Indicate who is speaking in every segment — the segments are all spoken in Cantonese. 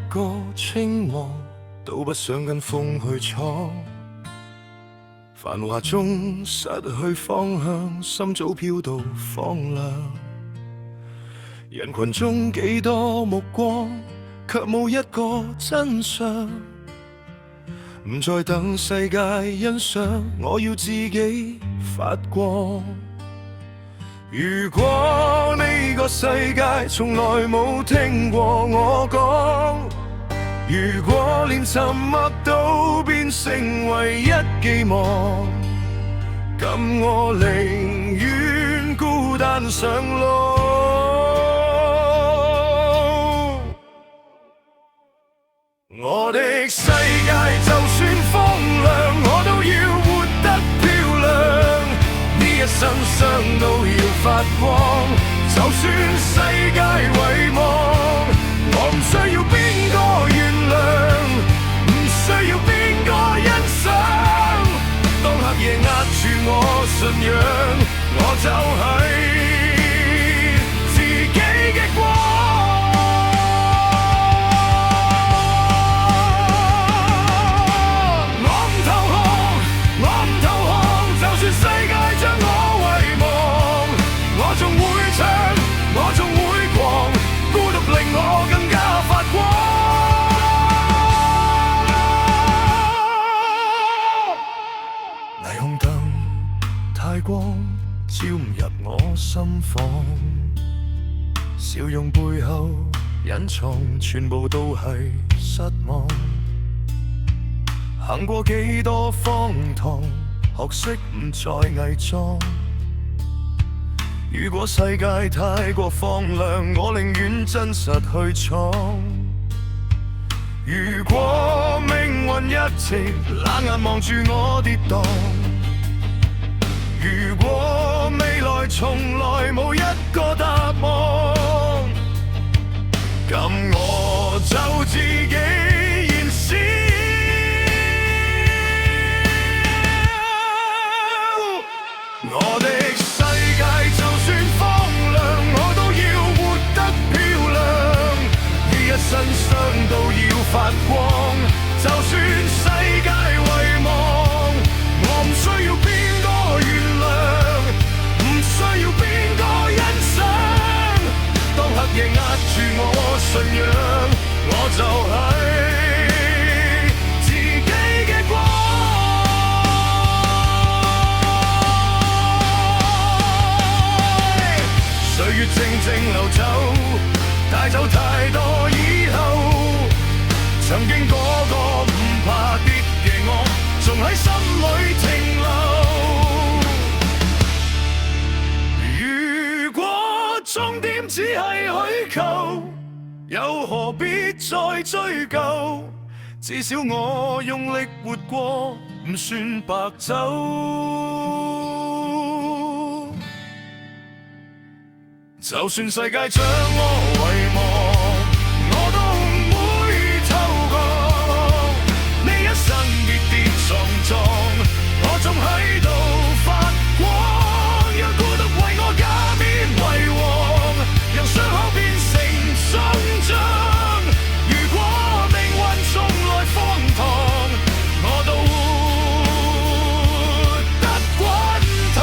Speaker 1: 個青蛙，都不想跟風去闖。繁華中失去方向，心早飄到荒涼。人群中幾多目光，卻無一個真相。唔再等世界欣賞，我要自己發光。如果呢個世界從來冇聽過我講，如果連沉默都變成唯一寄望，咁我寧願孤單上路。我的世界就算荒涼，我都要活得漂亮。呢一生傷都要發光，就算世界遺忘，我唔需要邊個原諒，唔需要邊個欣賞。當黑夜壓住我信仰，我就係自己嘅光。光照唔入我心房，笑容背後隱藏全部都係失望。行過幾多荒唐，學識唔再偽裝。如果世界太過荒涼，我寧願真實去闖。如果命運一直冷眼望住我跌宕，如果未來從來冇一個答案，咁我就自己燃燒。我的世界就算荒涼，我都要活得漂亮。呢一身傷都要發光，就算世界遺忘，我唔需要邊個原諒，唔需要邊個欣賞。當黑夜壓住我信仰，我就係自己嘅光。歲月靜靜流走，帶走太多以後。曾經嗰個唔怕跌嘅我，仲喺心裏停留。如果終點只係虛構，又何必再追究？至少我用力活過，唔算白走。就算世界將我遺忘，我都唔會偷講。呢一生跌跌撞撞，我仲喺度發光。讓孤獨為我加冕為王，讓傷口變成勳章。如果命運從來荒唐，我都活得滾燙。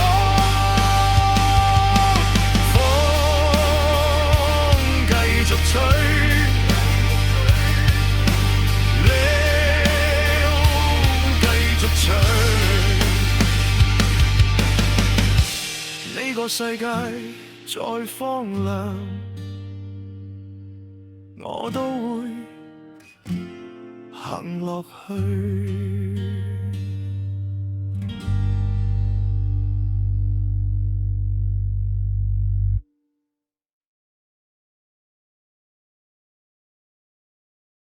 Speaker 1: 風繼續吹，繼續唱。呢個世界再荒涼，我都會行落去。